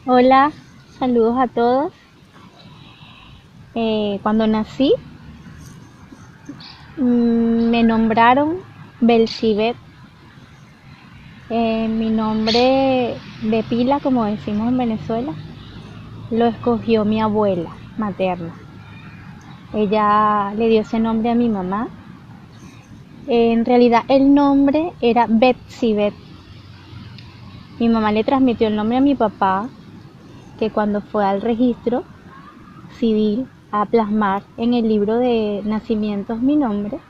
Hola, saludos a todos. Cuando nací, me nombraron Belzibet. Mi nombre de pila, como decimos en Venezuela, lo escogió mi abuela materna. Ella le dio ese nombre a mi mamá. En realidad el nombre era Betsibet. Mi mamá le transmitió el nombre a mi papá, que cuando fue al registro civil a plasmar en el libro de nacimientos mi nombre,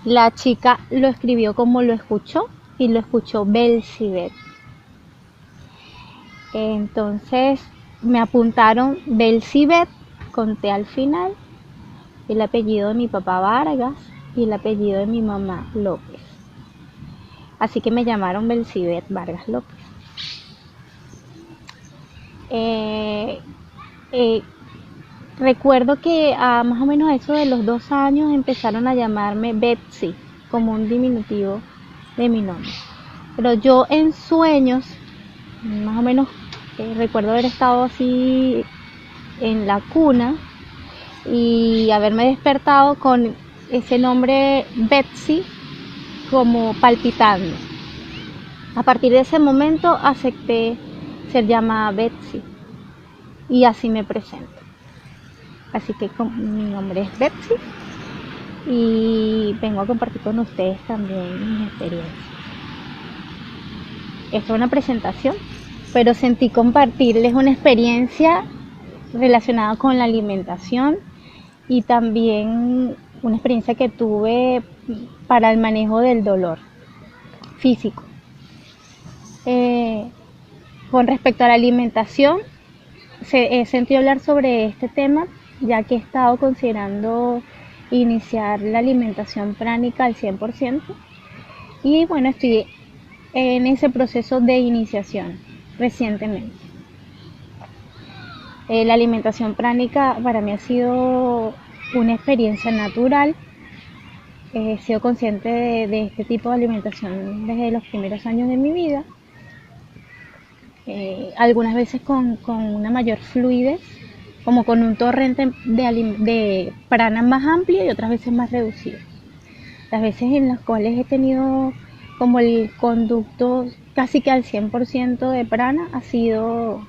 la chica lo escribió como lo escuchó y lo escuchó Belzibet. Entonces me apuntaron Belzibet con T al final, el apellido de mi papá Vargas y el apellido de mi mamá López. Así que me llamaron Belzibet Vargas López. Eh, eh, Recuerdo que a más o menos eso de los 2 años empezaron a llamarme Betsy como un diminutivo de mi nombre. Pero yo en sueños, más o menos recuerdo haber estado así en la cuna y haberme despertado con ese nombre Betsy como palpitando. A partir de ese momento acepté ser llamada Betsy y así me presento. Así que mi nombre es Betsy y vengo a compartir con ustedes también mis experiencias. Esta es una presentación, pero sentí compartirles una experiencia relacionada con la alimentación y también una experiencia que tuve para el manejo del dolor físico. Con respecto a la alimentación, he sentido hablar sobre este tema ya que he estado considerando iniciar la alimentación pránica al 100% y bueno, estoy en ese proceso de iniciación recientemente. La alimentación pránica para mí ha sido una experiencia natural. He sido consciente de este tipo de alimentación desde los primeros años de mi vida. Algunas veces con una mayor fluidez, como con un torrente de prana más amplio y otras veces más reducido. Las veces en las cuales he tenido como el conducto casi que al 100% de prana ha sido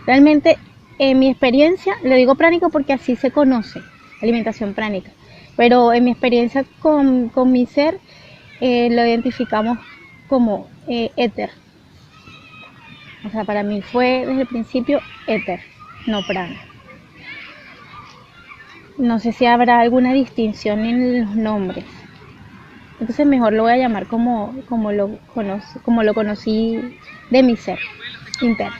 realmente, en mi experiencia, le digo pránico porque así se conoce, alimentación pránica, pero en mi experiencia con mi ser lo identificamos como éter. O sea, para mí fue desde el principio éter, no prana. No sé si habrá alguna distinción en los nombres. Entonces mejor lo voy a llamar como lo conocí de mi ser interno.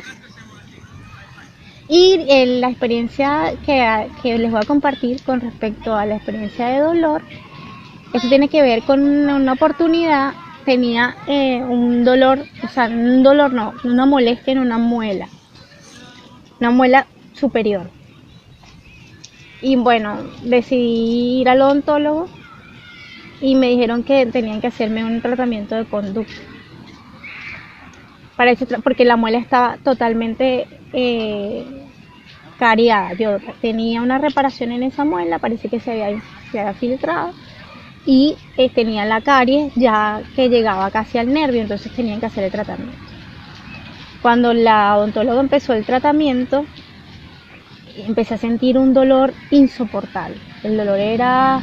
Y la experiencia que les voy a compartir con respecto a la experiencia de dolor, eso tiene que ver con una oportunidad. Tenía un dolor, o sea, un dolor no, una molestia en una muela superior. Y bueno, decidí ir al odontólogo y me dijeron que tenían que hacerme un tratamiento de conducto. Porque la muela estaba totalmente cariada. Yo tenía una reparación en esa muela, parece que se había filtrado y tenía la caries ya que llegaba casi al nervio, entonces tenían que hacer el tratamiento. Cuando la odontóloga empezó el tratamiento, empecé a sentir un dolor insoportable. El dolor era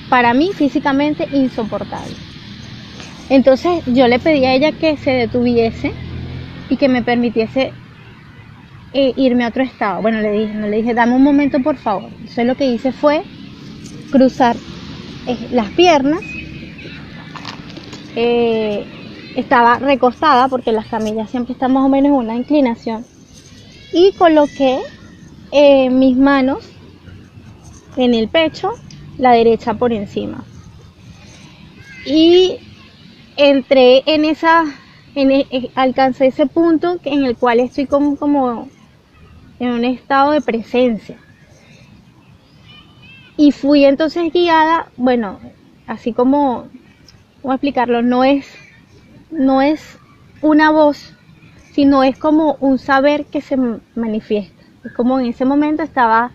para mí físicamente insoportable. Entonces yo le pedí a ella que se detuviese y que me permitiese irme a otro estado. Bueno, no le dije, dame un momento por favor. Entonces lo que hice fue cruzar las piernas. Estaba recostada porque las camillas siempre están más o menos en una inclinación. Y coloqué mis manos en el pecho, la derecha por encima. Y entré alcancé ese punto en el cual estoy como en un estado de presencia. Y fui entonces guiada, bueno, así como, ¿cómo explicarlo? No es una voz, sino es como un saber que se manifiesta. Es como en ese momento estaba,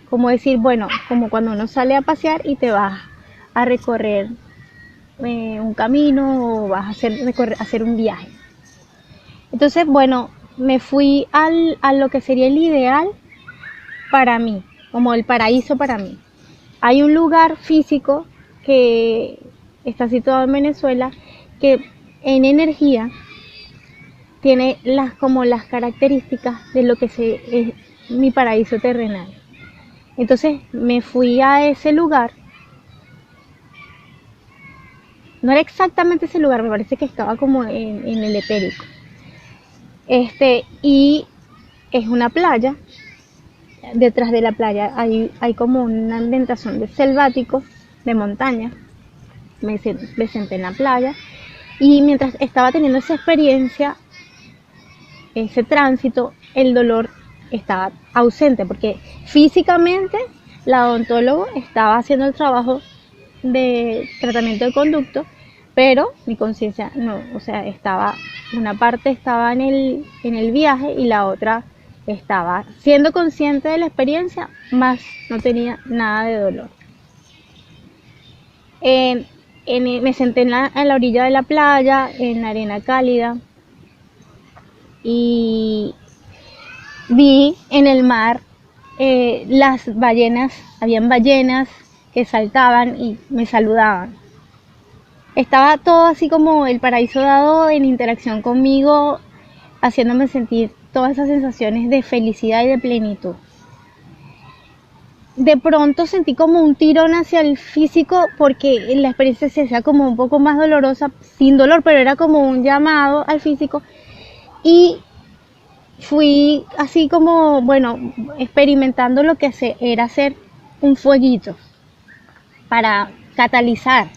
como decir, bueno, como cuando uno sale a pasear y te vas a recorrer un camino o vas a hacer un viaje. Entonces, bueno, me fui a lo que sería el ideal para mí, como el paraíso para mí. Hay un lugar físico que está situado en Venezuela que en energía tiene como las características de lo que es mi paraíso terrenal. Entonces me fui a ese lugar. No era exactamente ese lugar, me parece que estaba como en el etérico. Y es una playa. Detrás de la playa hay como una ambientación de selvático, de montaña. Me senté en la playa y mientras estaba teniendo esa experiencia, ese tránsito, el dolor estaba ausente porque físicamente la odontólogo estaba haciendo el trabajo de tratamiento de conducto, pero mi conciencia no, o sea, una parte estaba en el viaje y la otra estaba siendo consciente de la experiencia, más no tenía nada de dolor. Me senté en la orilla de la playa, en la arena cálida, y vi en el mar las ballenas, habían ballenas que saltaban y me saludaban. Estaba todo así como el paraíso dado en interacción conmigo, haciéndome sentir todas esas sensaciones de felicidad y de plenitud. De pronto sentí como un tirón hacia el físico porque la experiencia se hacía como un poco más dolorosa, sin dolor, pero era como un llamado al físico. Y fui así como, bueno, experimentando lo que era hacer un fueguito para catalizar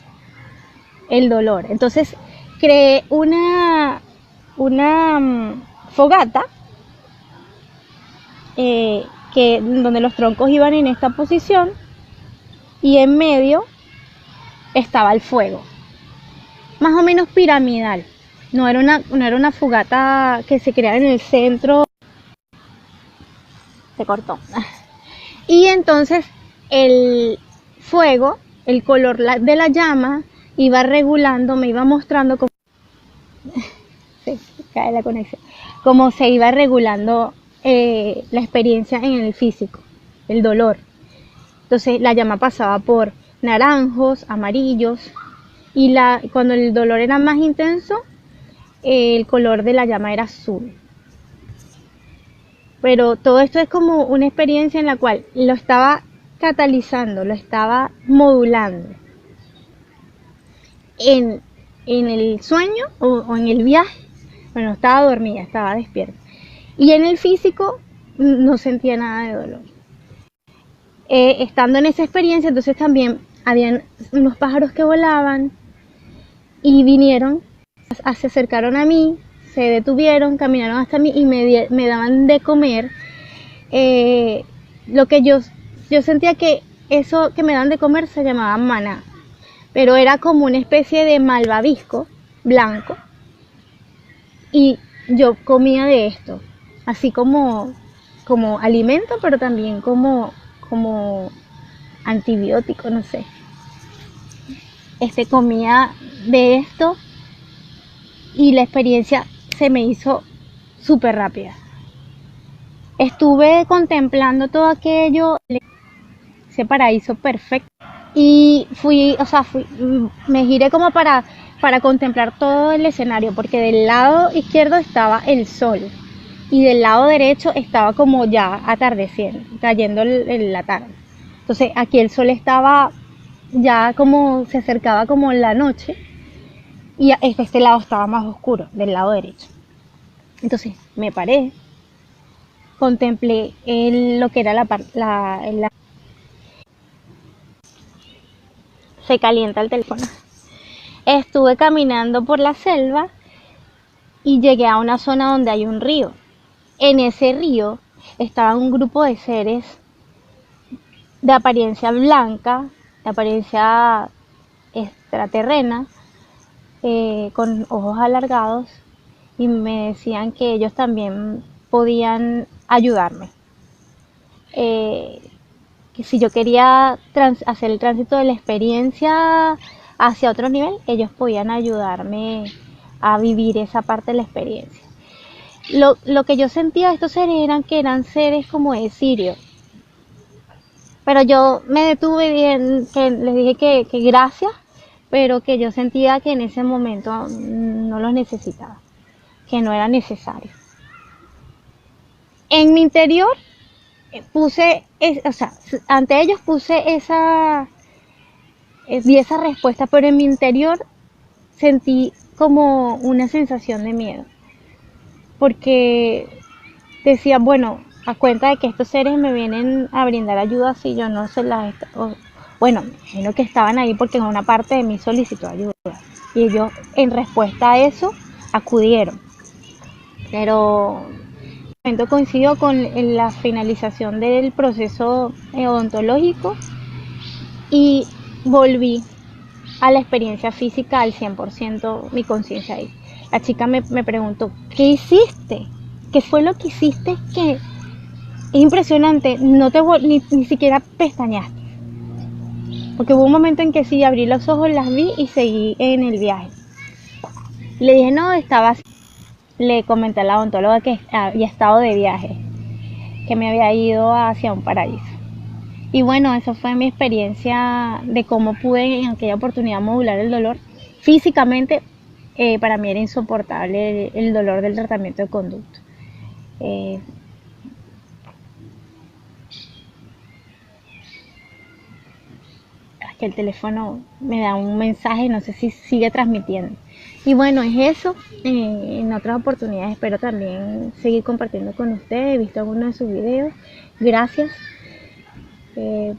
el dolor. Entonces creé una fogata donde los troncos iban en esta posición y en medio estaba el fuego, más o menos piramidal. No era una fogata que se creara en el centro. Se cortó. Y entonces el fuego, el color de la llama iba regulando, me iba mostrando cómo se cae la conexión, cómo se iba regulando la experiencia en el físico, el dolor. Entonces la llama pasaba por naranjos, amarillos, y cuando el dolor era más intenso, el color de la llama era azul. Pero todo esto es como una experiencia en la cual lo estaba catalizando, lo estaba modulando. En el sueño o en el viaje, bueno, estaba dormida, estaba despierta. Y en el físico no sentía nada de dolor. Estando en esa experiencia, entonces también habían unos pájaros que volaban y vinieron, se acercaron a mí, se detuvieron, caminaron hasta mí y me daban de comer lo que yo sentía que eso que me dan de comer se llamaba maná, pero era como una especie de malvavisco blanco y yo comía de esto, así como alimento, pero también como antibiótico, no sé. Comía de esto y la experiencia se me hizo súper rápida. Estuve contemplando todo aquello, ese paraíso perfecto, y me giré como para contemplar todo el escenario, porque del lado izquierdo estaba el sol y del lado derecho estaba como ya atardeciendo, cayendo la tarde. Entonces aquí el sol estaba ya como se acercaba como la noche y este lado estaba más oscuro, del lado derecho. Entonces me paré, contemplé lo que era se calienta el teléfono. Estuve caminando por la selva y llegué a una zona donde hay un río. En ese río estaba un grupo de seres de apariencia blanca, de apariencia extraterrena, con ojos alargados y me decían que ellos también podían ayudarme. Eh, que si yo quería hacer el tránsito de la experiencia hacia otro nivel, ellos podían ayudarme a vivir esa parte de la experiencia. Lo que yo sentía de estos seres eran que eran seres como de Sirio, pero yo me detuve bien, que les dije que gracias, pero que yo sentía que en ese momento no los necesitaba, que no era necesario. En mi interior o sea, ante ellos puse di esa respuesta, pero en mi interior sentí como una sensación de miedo, porque decía, bueno, a cuenta de que estos seres me vienen a brindar ayuda si yo no se las... Bueno, me imagino que estaban ahí porque en una parte de mí solicitó ayuda y ellos en respuesta a eso acudieron, pero momento coincidió con la finalización del proceso odontológico y volví a la experiencia física al 100%, mi conciencia ahí. La chica me preguntó, ¿qué hiciste? ¿Qué fue lo que hiciste que es impresionante? No te ni siquiera pestañaste. Porque hubo un momento en que sí, abrí los ojos, las vi y seguí en el viaje. Le dije, no, estaba así. Le comenté a la odontóloga que había estado de viaje, que me había ido hacia un paraíso. Y bueno, eso fue mi experiencia de cómo pude en aquella oportunidad modular el dolor. Físicamente, para mí era insoportable el dolor del tratamiento de conducto. Eh, que el teléfono me da un mensaje, no sé si sigue transmitiendo. Y bueno, es eso. En otras oportunidades espero también seguir compartiendo con ustedes. He visto algunos de sus videos. Gracias eh,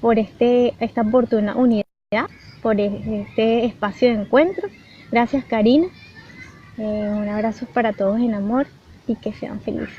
por esta oportuna unidad, por este espacio de encuentro. Gracias, Karina. Un abrazo para todos en amor y que sean felices.